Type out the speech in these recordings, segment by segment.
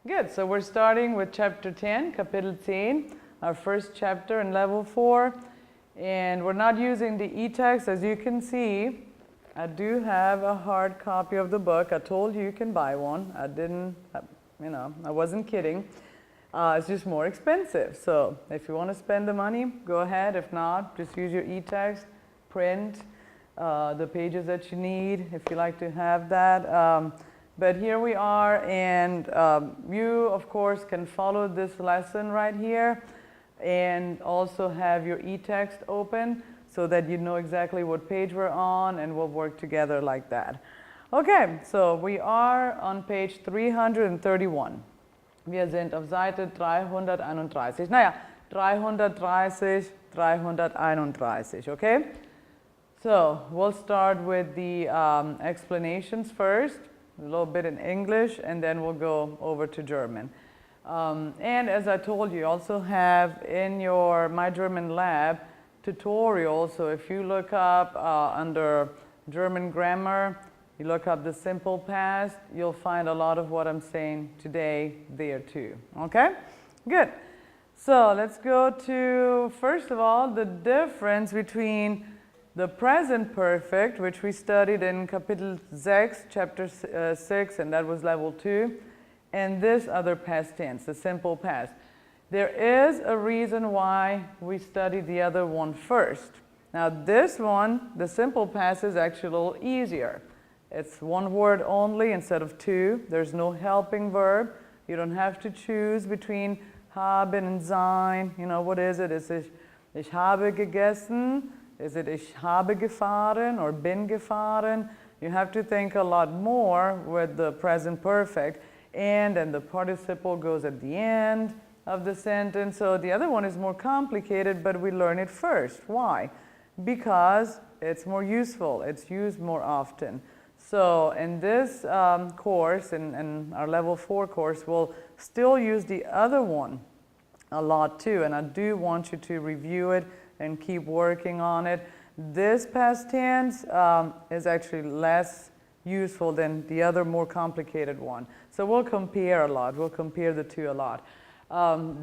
Good. So we're starting with chapter 10, Kapitel 10, our first chapter in level 4. And we're not using the e-text. As you can see, I do have a hard copy of the book. I told you you can buy one. I wasn't kidding. It's just more expensive. So if you want to spend the money, go ahead. If not, just use your e-text, print the pages that you need if you like to have that. But here we are, and you, of course, can follow this lesson right here and also have your e-text open so that you know exactly what page we're on, and we'll work together like that. Okay, so we are on page 331. Wir sind auf Seite 331. Naja, 330, 331, okay? So we'll start with the explanations first. A little bit in English, and then we'll go over to German. And as I told you, also have in your My German Lab tutorial, so if you look up under German grammar, you look up the simple past, you'll find a lot of what I'm saying today there too. Okay? Good. So let's go to, first of all, the difference between the present perfect, which we studied in Kapitel 6, chapter 6, and that was level 2, and this other past tense, the simple past. There is a reason why we studied the other one first. Now this one, the simple past, is actually a little easier. It's one word only instead of two. There's no helping verb. You don't have to choose between haben and sein. You know, what is it? Is it ich habe gegessen? Is it ich habe gefahren or bin gefahren? You have to think a lot more with the present perfect, and then the participle goes at the end of the sentence. So the other one is more complicated, but we learn it first. Why? Because it's more useful. It's used more often. So in this course, in our level 4 course, we'll still use the other one a lot too, and I do want you to review it and keep working on it. This past tense is actually less useful than the other more complicated one. So we'll compare a lot. We'll compare the two a lot.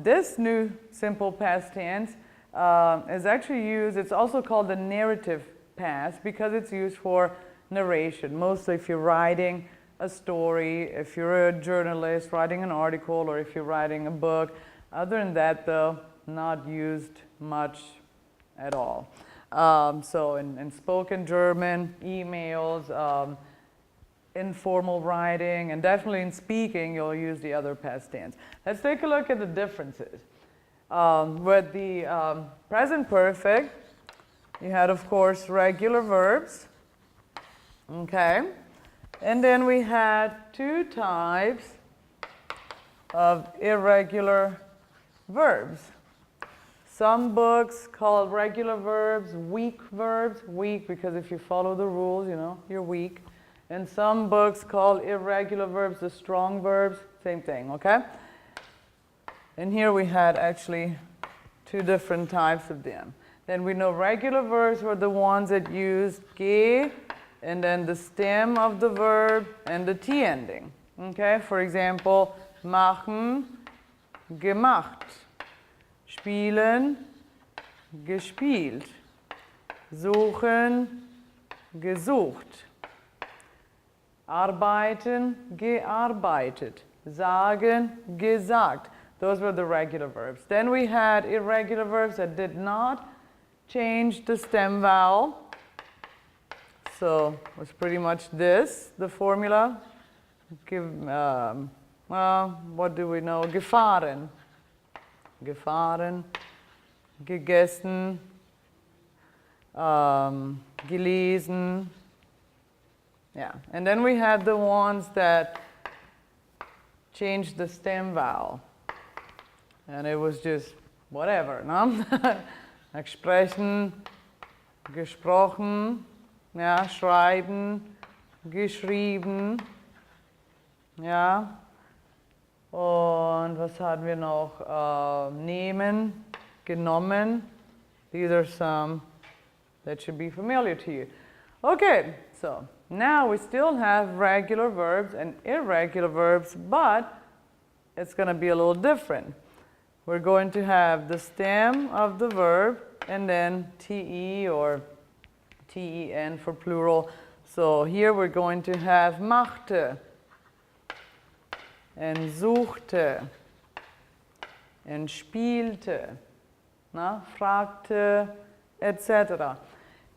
This new simple past tense is actually used, it's also called the narrative past because it's used for narration. Mostly if you're writing a story, if you're a journalist writing an article, or if you're writing a book. Other than that, though, not used much at all. So in spoken German, emails, informal writing, and definitely in speaking, you'll use the other past tense. Let's take a look at the differences. With the present perfect, you had, of course, regular verbs. Okay. And then we had two types of irregular verbs. Some books call regular verbs weak verbs. Weak because if you follow the rules, you know, you're weak. And some books call irregular verbs the strong verbs. Same thing, okay? And here we had actually two different types of them. Then we know regular verbs were the ones that used ge and then the stem of the verb and the t ending. Okay? For example, machen, gemacht. Spielen, gespielt. Suchen, gesucht. Arbeiten, gearbeitet. Sagen, gesagt. Those were the regular verbs. Then we had irregular verbs that did not change the stem vowel. So it was pretty much this, the formula. Well, what do we know? Gefahren. Gefahren, gegessen, gelesen. Yeah, and then we had the ones that changed the stem vowel. And it was just whatever, no? Like sprechen, gesprochen, ja, schreiben, geschrieben, ja. Und was hatten wir noch? Nehmen, genommen. These are some that should be familiar to you. Okay, so now we still have regular verbs and irregular verbs, but it's going to be a little different. We're going to have the stem of the verb and then te or ten for plural. So here we're going to have machte and suchte and spielte, fragte, etc.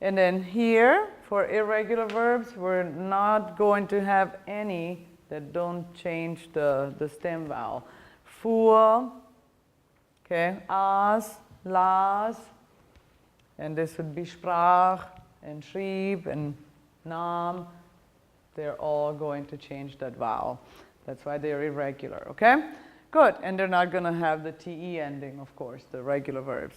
And then here, for irregular verbs, we're not going to have any that don't change the stem vowel. Fuhr, okay, aß, las, and this would be sprach, and schrieb, and nahm. They're all going to change that vowel. That's why they're irregular, okay? Good, and they're not going to have the te ending, of course, the regular verbs.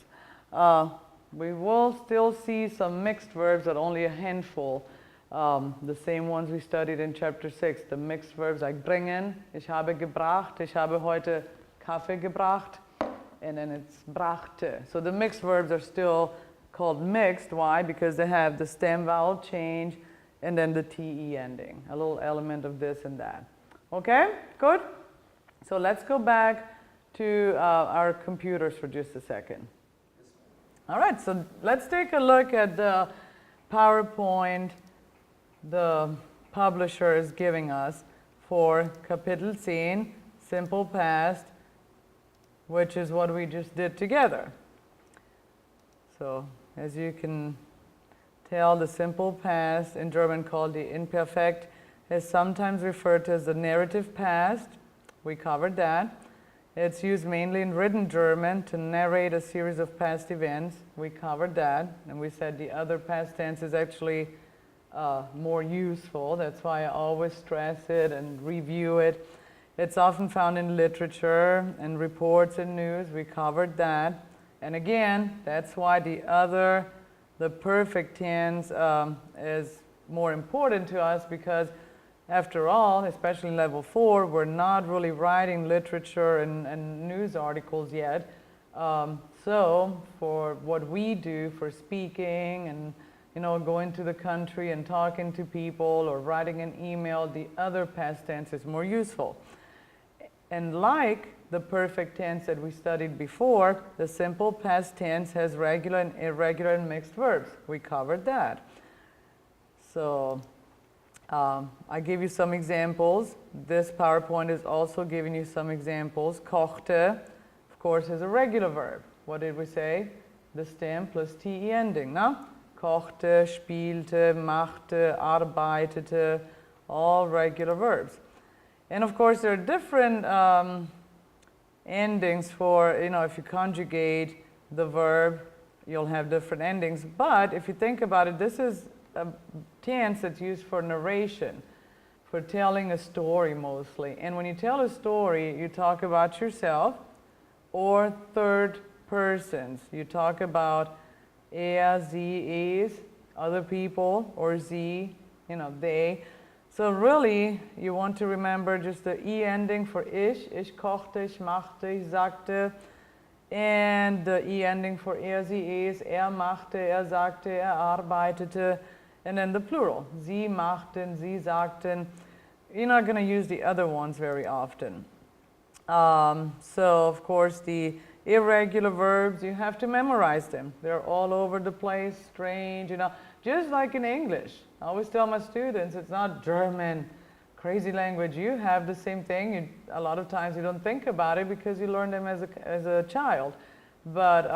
We will still see some mixed verbs, but only a handful. The same ones we studied in chapter 6. The mixed verbs like bringen, ich habe gebracht, ich habe heute Kaffee gebracht, and then it's brachte. So the mixed verbs are still called mixed. Why? Because they have the stem vowel change and then the te ending, a little element of this and that. Okay, good? So let's go back to our computers for just a second. All right, so let's take a look at the PowerPoint the publisher is giving us for Kapitel 10, simple past, which is what we just did together. So as you can tell, the simple past, in German called the imperfect, is sometimes referred to as the narrative past. We covered that. It's used mainly in written German to narrate a series of past events. We covered that, and we said the other past tense is actually more useful. That's why I always stress it and review it. It's often found in literature and reports and news. We covered that. And again, that's why the perfect tense is more important to us, because after all, especially in level 4, we're not really writing literature and news articles yet. So for what we do for speaking and going to the country and talking to people or writing an email, the other past tense is more useful. And like the perfect tense that we studied before, the simple past tense has regular and irregular and mixed verbs. We covered that. So I give you some examples. This PowerPoint is also giving you some examples. Kochte, of course, is a regular verb. What did we say? The stem plus te ending, no? Kochte, spielte, machte, arbeitete, all regular verbs. And of course, there are different endings for, if you conjugate the verb, you'll have different endings. But if you think about it, this is a tense that's used for narration, for telling a story mostly. And when you tell a story, you talk about yourself or third persons. You talk about sie, es, other people, or sie, they. So really, you want to remember just the e ending for ich kochte, ich machte, ich sagte, and the e ending for sie, es, machte, sagte, arbeitete, and then the plural, sie machten, sie sagten. You're not going to use the other ones very often. So of course the irregular verbs, you have to memorize them. They're all over the place, strange, just like in English. I always tell my students, it's not German, crazy language. You have the same thing. A lot of times you don't think about it because you learn them as a child. But,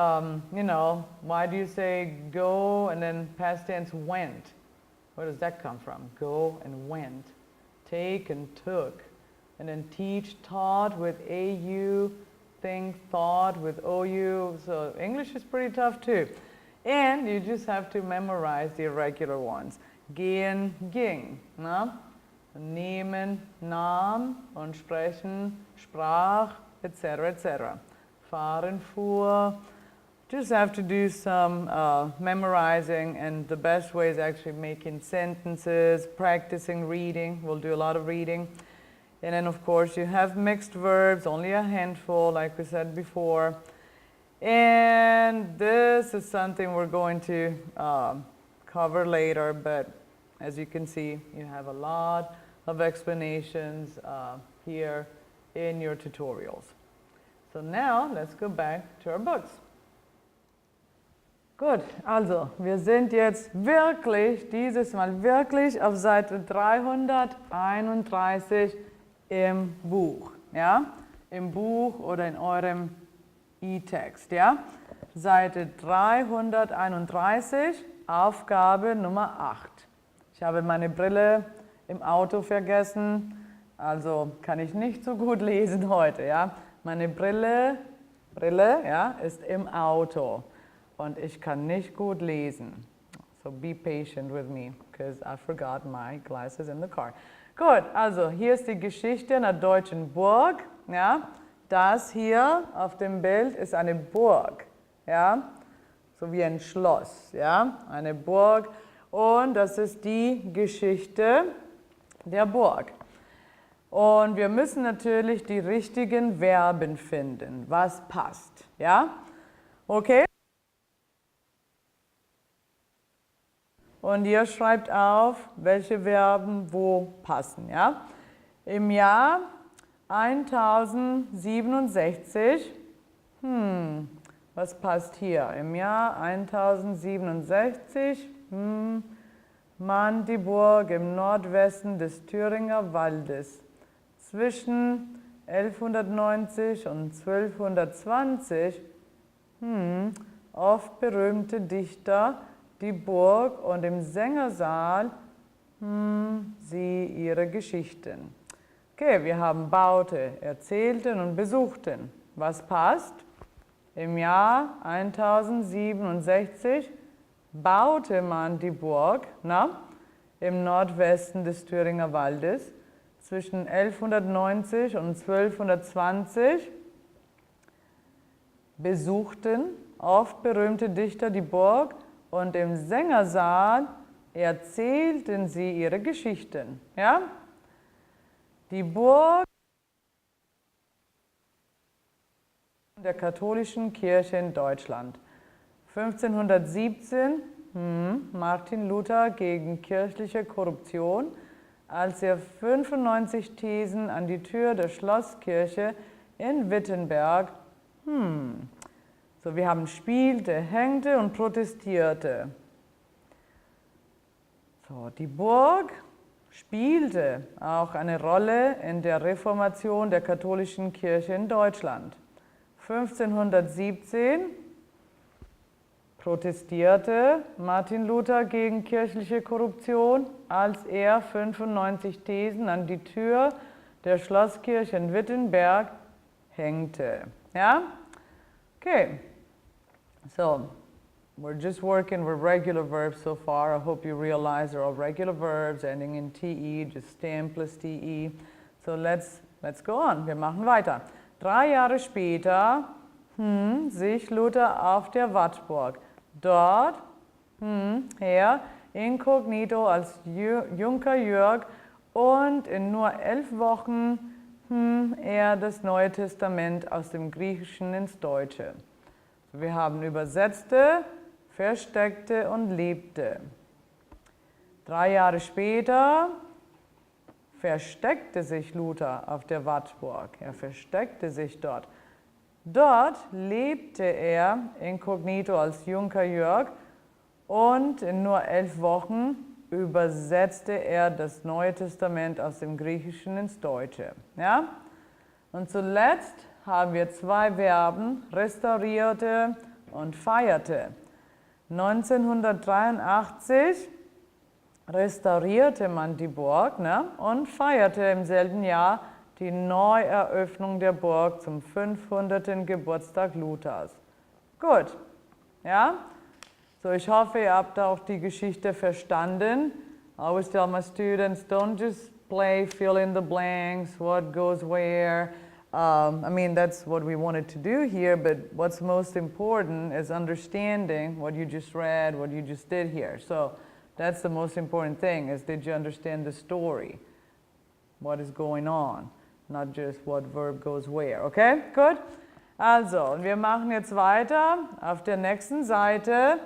why do you say go and then past tense went? Where does that come from? Go and went. Take and took. And then teach, taught with AU. Think, thought with OU. So English is pretty tough too. And you just have to memorize the irregular ones. Gehen, ging. No? Nehmen, nahm. Und sprechen, sprach, etc., etc. Fahren, fuhr. Just have to do some memorizing, and the best way is actually making sentences, practicing reading. We'll do a lot of reading. And then, of course, you have mixed verbs, only a handful, like we said before. And this is something we're going to cover later, but as you can see, you have a lot of explanations here in your tutorials. So now, let's go back to our books. Gut, also, wir sind jetzt wirklich, dieses Mal wirklich auf Seite 331 im Buch, ja? Im Buch oder in eurem E-Text, ja? Seite 331, Aufgabe Nummer 8. Ich habe meine Brille im Auto vergessen, also kann ich nicht so gut lesen heute, ja? Meine Brille, ja, ist im Auto und ich kann nicht gut lesen. So be patient with me, because I forgot my glasses in the car. Gut, also hier ist die Geschichte einer deutschen Burg, ja? Das hier auf dem Bild ist eine Burg, ja? So wie ein Schloss, ja? Eine Burg, und das ist die Geschichte der Burg. Und wir müssen natürlich die richtigen Verben finden, was passt, ja? Okay? Und ihr schreibt auf, welche Verben wo passen, ja? Im Jahr 1067, was passt hier? Im Jahr 1067, Mann die Burg im Nordwesten des Thüringer Waldes. Zwischen 1190 und 1220, oft berühmte Dichter die Burg und im Sängersaal, sie ihre Geschichten. Okay, wir haben baute, erzählten und besuchten. Was passt? Im Jahr 1067 baute man die Burg im Nordwesten des Thüringer Waldes. Zwischen 1190 und 1220 besuchten oft berühmte Dichter die Burg und im Sängersaal erzählten sie ihre Geschichten. Ja? Die Burg der katholischen Kirche in Deutschland. 1517 Martin Luther gegen kirchliche Korruption, als er 95 Thesen an die Tür der Schlosskirche in Wittenberg, so wir haben spielte, hängte und protestierte. So, die Burg spielte auch eine Rolle in der Reformation der katholischen Kirche in Deutschland. 1517 protestierte Martin Luther gegen kirchliche Korruption, als er 95 Thesen an die Tür der Schlosskirche in Wittenberg hängte. Ja? Okay. So, we're just working with regular verbs so far. I hope you realize they're all regular verbs ending in TE, just stem plus TE. So let's go on. Wir machen weiter. 3 Jahre später sich Luther auf der Wartburg. Dort, er inkognito als Junker Jörg, und in nur 11 Wochen er das Neue Testament aus dem Griechischen ins Deutsche. Wir haben übersetzte, versteckte und lebte. 3 Jahre später versteckte sich Luther auf der Wartburg. Er versteckte sich dort. Dort lebte er inkognito als Junker Jörg und in nur 11 Wochen übersetzte er das Neue Testament aus dem Griechischen ins Deutsche. Ja? Und zuletzt haben wir 2 Verben, restaurierte und feierte. 1983 restaurierte man die Burg und feierte im selben Jahr die Neueröffnung der Burg zum 500. Geburtstag Luthers. Gut, ja? So, ich hoffe, ihr habt auch die Geschichte verstanden. I always tell my students, don't just play fill in the blanks, what goes where. I mean, that's what we wanted to do here, but what's most important is understanding what you just read, what you just did here. So that's the most important thing, is did you understand the story? What is going on? Not just what verb goes where, okay? Gut? Also, wir machen jetzt weiter. Auf der nächsten Seite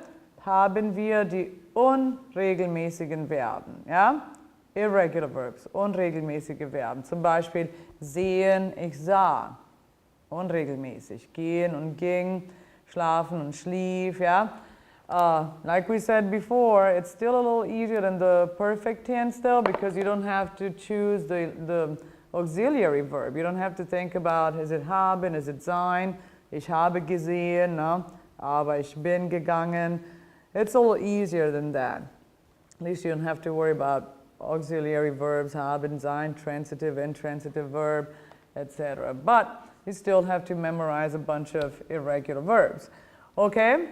haben wir die unregelmäßigen Verben, ja? Irregular verbs, unregelmäßige Verben. Zum Beispiel sehen, ich sah. Unregelmäßig. Gehen und ging, schlafen und schlief, ja. Like we said before, it's still a little easier than the perfect tense still because you don't have to choose the auxiliary verb. You don't have to think about, is it haben, is it sein? Ich habe gesehen, no? Aber ich bin gegangen. It's a little easier than that. At least you don't have to worry about auxiliary verbs, haben, sein, transitive, intransitive verb, etc. But you still have to memorize a bunch of irregular verbs. Okay?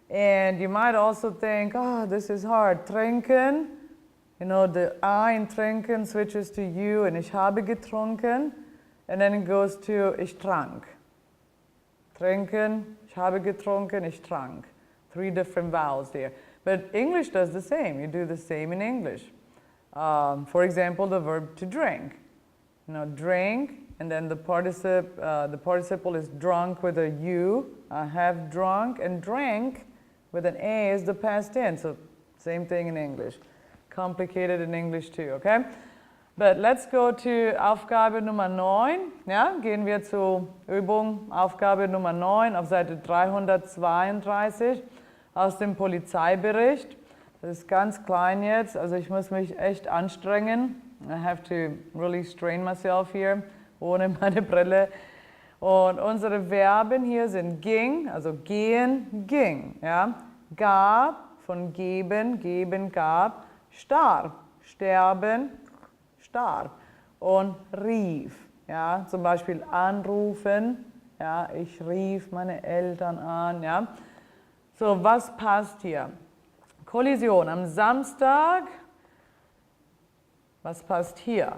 And you might also think, oh, this is hard. Trinken, you know, the I in trinken switches to you, and ich habe getrunken, and then it goes to ich trank. Trinken, ich habe getrunken, ich trank. 3 different vowels there. But English does the same. You do the same in English. For example, the verb to drink. You know, drink, and then the participle is drunk with a U. I have drunk, and drank with an A is the past tense. So same thing in English. Complicated in English too, okay? But let's go to Aufgabe Nummer 9. Ja, gehen wir zu Übung Aufgabe Nummer 9 auf Seite 332 aus dem Polizeibericht. Das ist ganz klein jetzt, also ich muss mich echt anstrengen. I have to really strain myself here, ohne meine Brille. Und unsere Verben hier sind ging, also gehen, ging. Ja? Gab, von geben, geben, gab. Starb, sterben, starb. Und rief, ja? Zum Beispiel anrufen. Ja? Ich rief meine Eltern an. Ja? So, was passt hier? Kollision am Samstag. Was passt hier?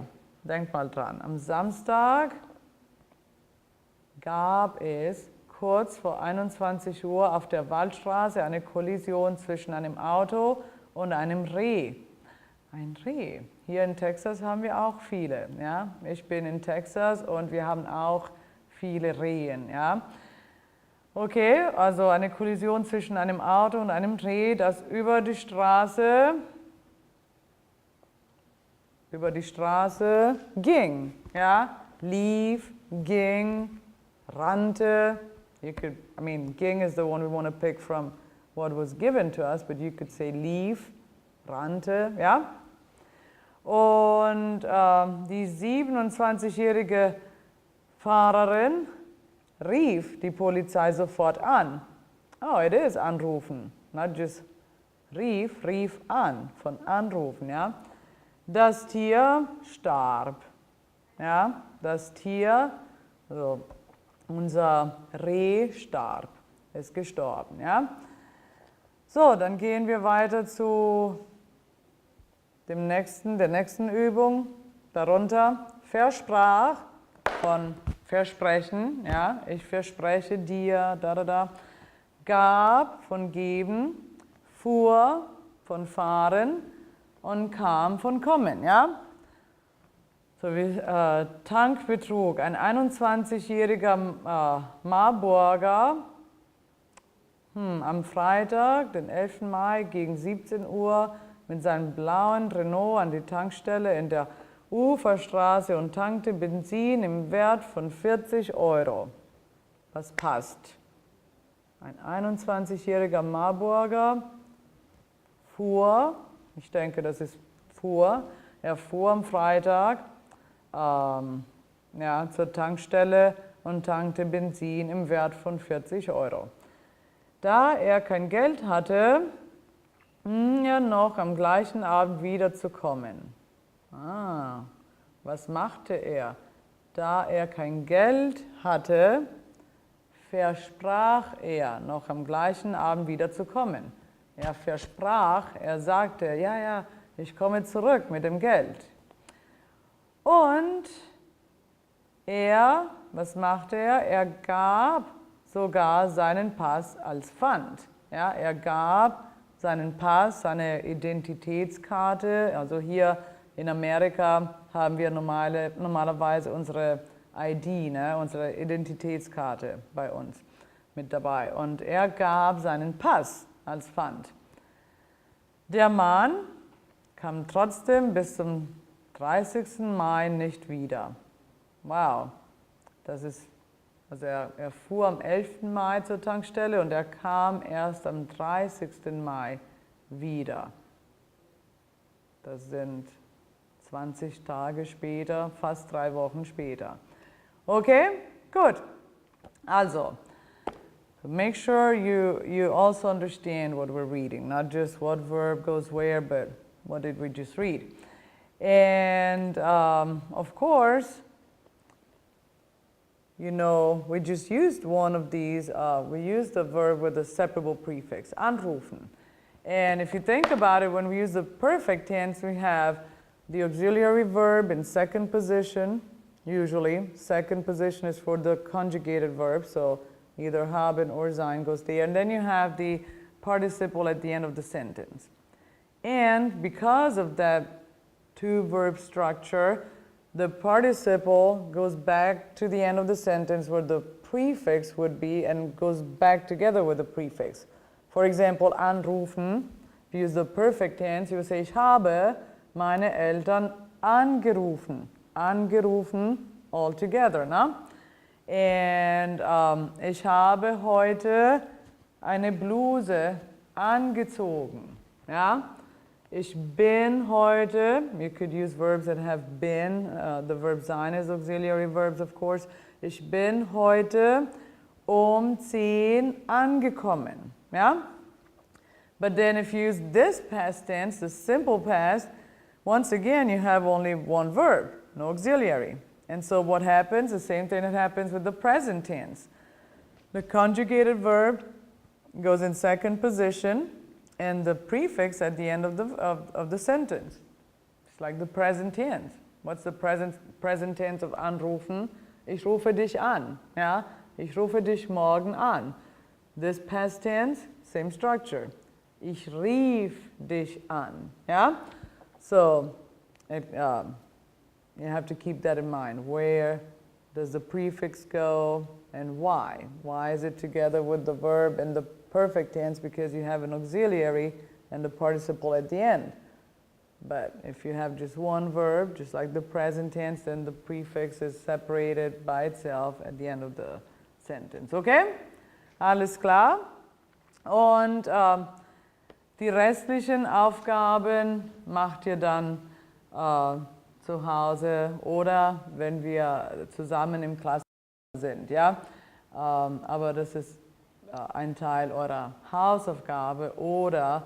Denkt mal dran. Am Samstag gab es kurz vor 21 Uhr auf der Waldstraße eine Kollision zwischen einem Auto und einem Reh. Ein Reh. Hier in Texas haben wir auch viele. Ja? Ich bin in Texas und wir haben auch viele Rehen. Ja? Okay, also eine Kollision zwischen einem Auto und einem Reh, das über die Straße ging. Ja? Lief, ging, rannte. Ging is the one we want to pick from what was given to us, but you could say lief, rannte, ja? Und die 27-jährige Fahrerin rief die Polizei sofort an. Oh, it is anrufen, not just rief an, von anrufen, ja? Das Tier starb, ja? Das Tier, also unser Reh starb, ist gestorben, ja? So, dann gehen wir weiter zu der nächsten Übung. Darunter versprach, von versprechen, ja? Ich verspreche dir, gab, von geben, fuhr, von fahren und kam, von kommen, ja? So wie Tankbetrug. Ein 21-jähriger Marburger am Freitag, den 11. Mai gegen 17 Uhr mit seinem blauen Renault an die Tankstelle in der Uferstraße und tankte Benzin im Wert von 40 Euro. Was passt? Ein 21-jähriger Marburger fuhr, ich denke, das ist fuhr, er fuhr am Freitag zur Tankstelle und tankte Benzin im Wert von 40 Euro. Da er kein Geld hatte, noch am gleichen Abend wiederzukommen. Was machte er? Da er kein Geld hatte, versprach er, noch am gleichen Abend wiederzukommen. Er versprach, er sagte, ja, ich komme zurück mit dem Geld. Und was machte er? Er gab sogar seinen Pass als Pfand. Ja, er gab seinen Pass, seine Identitätskarte. Also hier in Amerika haben wir normalerweise unsere ID, unsere Identitätskarte bei uns mit dabei. Und er gab seinen Pass als Pfand. Der Mann kam trotzdem bis zum 30. Mai nicht wieder. Wow, das ist, also er fuhr am 11. Mai zur Tankstelle und er kam erst am 30. Mai wieder. Das sind 20 Tage später, fast 3 Wochen später. Okay, gut. Also, make sure you also understand what we're reading, not just what verb goes where, but what did we just read. And of course, you know, we just used one of these. We used the verb with a separable prefix, anrufen. And if you think about it, when we use the perfect tense, we have the auxiliary verb in second position, usually. Second position is for the conjugated verb, so either haben or sein goes there. And then you have the participle at the end of the sentence. And because of that two-verb structure, the participle goes back to the end of the sentence where the prefix would be and goes back together with the prefix. For example, anrufen, if you use the perfect tense, you would say, ich habe meine Eltern angerufen. Angerufen all together, ne? And ich habe heute eine Bluse angezogen. Ja? Ich bin heute, you could use verbs that have been, the verb sein is auxiliary verbs, of course. Ich bin heute um 10 angekommen. Yeah? But then if you use this past tense, the simple past, once again you have only one verb, no auxiliary. And so what happens? The same thing that happens with the present tense. The conjugated verb goes in second position and the prefix at the end of the sentence. It's like the present tense. What's the present tense of anrufen? Ich rufe dich an. Ja? Ich rufe dich morgen an. This past tense, same structure. Ich rief dich an. Ja? So you have to keep that in mind. Where does the prefix go and why? Why is it together with the verb and the perfect tense? Because you have an auxiliary and the participle at the end. But if you have just one verb, just like the present tense, then the prefix is separated by itself at the end of the sentence. Okay? Alles klar? Und die restlichen Aufgaben macht ihr dann zu Hause oder wenn wir zusammen im Klassenzimmer sind. Ja? Aber das ist ein Teil eurer Hausaufgabe oder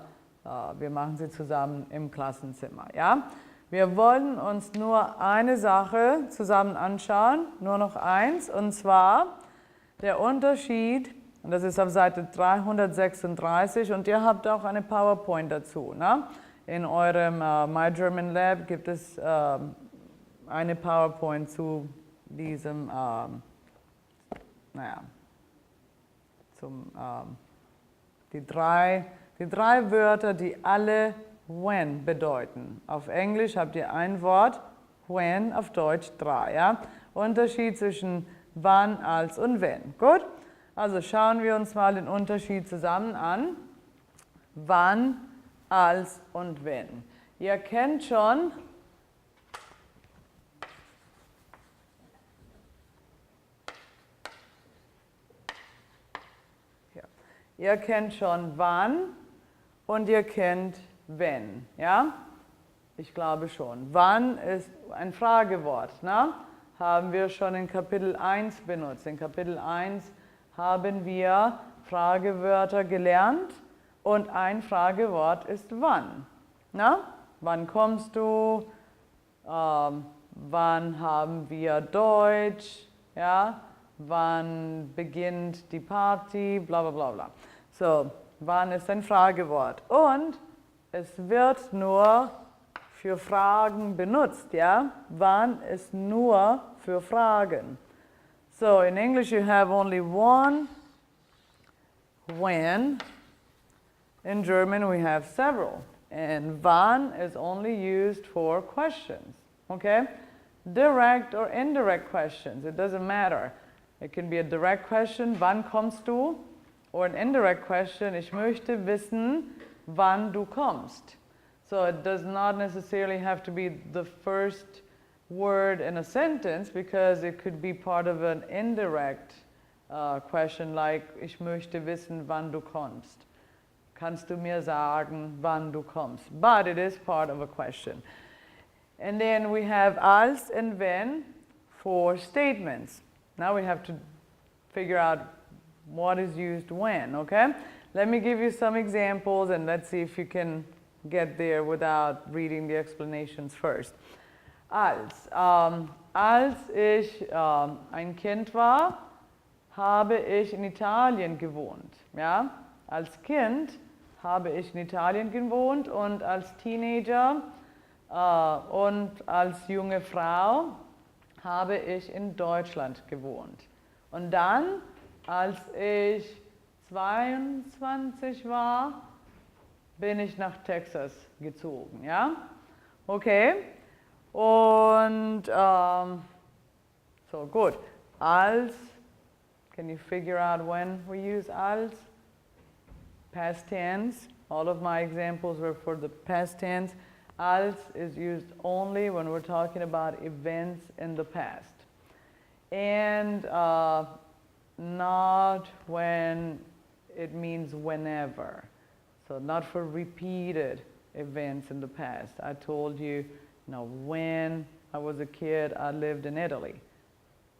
wir machen sie zusammen im Klassenzimmer. Ja? Wir wollen uns nur eine Sache zusammen anschauen, nur noch eins, und zwar der Unterschied, und das ist auf Seite 336 und ihr habt auch eine PowerPoint dazu. Ne? In eurem My German Lab gibt es eine PowerPoint zu diesem, die drei Wörter, die alle when bedeuten. Auf Englisch habt ihr ein Wort, when, auf Deutsch 3. Ja? Unterschied zwischen wann, als und wenn. Gut? Also schauen wir uns mal den Unterschied zusammen an. Wann, als und wenn. Ihr kennt schon wann und ihr kennt wenn. Ja? Ich glaube schon. Wann ist ein Fragewort. Ne? Haben wir schon in Kapitel 1 benutzt. In Kapitel 1 haben wir Fragewörter gelernt und ein Fragewort ist wann. Na? Wann kommst du? Wann haben wir Deutsch? Ja? Wann beginnt die Party? Bla bla bla bla. So, wann ist ein Fragewort und es wird nur für Fragen benutzt. Ja? Wann ist nur für Fragen. So in English you have only one when. In German we have several. And wann is only used for questions. Okay? Direct or indirect questions, it doesn't matter. It can be a direct question, wann kommst du? Or an indirect question, ich möchte wissen, wann du kommst. So it does not necessarily have to be the first word in a sentence, because it could be part of an indirect question, like ich möchte wissen, wann du kommst. Kannst du mir sagen, wann du kommst? But it is part of a question. And then we have als and wenn for statements. Now we have to figure out what is used when, okay? Let me give you some examples and let's see if you can get there without reading the explanations first. Als ich ein Kind war, habe ich in Italien gewohnt. Ja? Als Kind habe ich in Italien gewohnt und als Teenager und als junge Frau habe ich in Deutschland gewohnt. Und dann, als ich 22 war, bin ich nach Texas gezogen. Ja? Okay. Und so gut. Als, can you figure out when we use als? Past tense. All of my examples were for the past tense. Als is used only when we're talking about events in the past. And not when it means whenever. So not for repeated events in the past. I told you, when I was a kid, I lived in Italy.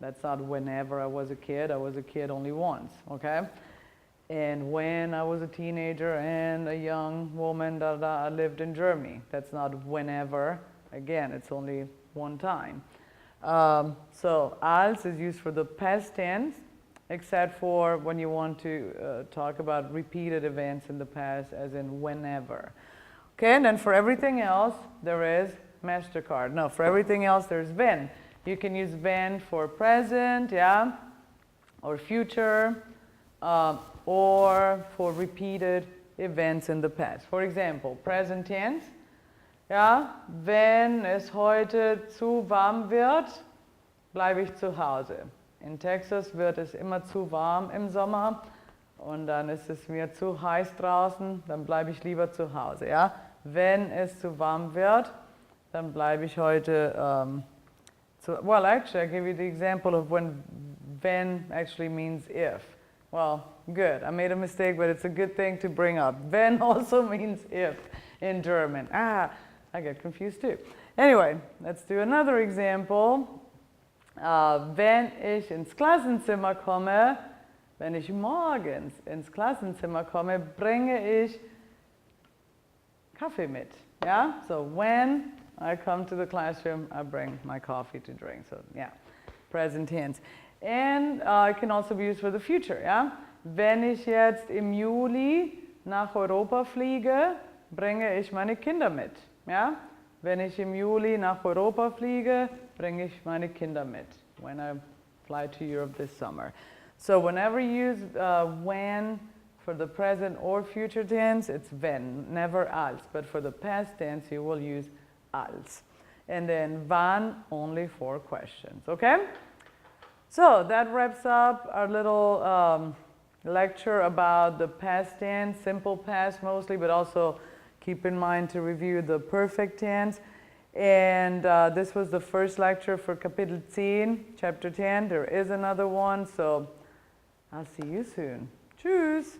That's not whenever I was a kid only once, okay? And when I was a teenager and a young woman, I lived in Germany. That's not whenever. Again, it's only one time. So als is used for the past tense, except for when you want to talk about repeated events in the past, as in whenever. Okay, and then for everything else, there is MasterCard. No, for everything else, there's wenn. You can use wenn for present, yeah, or future, or for repeated events in the past. For example, present tense, ja, wenn es heute zu warm wird, bleibe ich zu Hause. In Texas wird es immer zu warm im Sommer und dann ist es mir zu heiß draußen, dann bleibe ich lieber zu Hause. Ja? Wenn es zu warm wird, dann bleibe ich heute well, actually, I give you the example of when actually means if. Well, good. I made a mistake, but it's a good thing to bring up. Wenn also means if in German. I get confused too. Anyway, let's do another example. Wenn ich ins Klassenzimmer komme, wenn ich morgens ins Klassenzimmer komme, bringe ich Kaffee mit. Yeah? So when I come to the classroom, I bring my coffee to drink. So yeah, present tense. And it can also be used for the future. Yeah? Wenn ich jetzt im Juli nach Europa fliege, bringe ich meine Kinder mit. Ja? Wenn ich im Juli nach Europa fliege, bringe ich meine Kinder mit. When I fly to Europe this summer. So whenever you use when for the present or future tense, it's wenn, never als. But for the past tense, you will use als. And then wann only for questions, okay? So that wraps up our little lecture about the past tense, simple past mostly, but also keep in mind to review the perfect tense. And this was the first lecture for Kapitel 10, Chapter 10. There is another one, so I'll see you soon. Tschüss!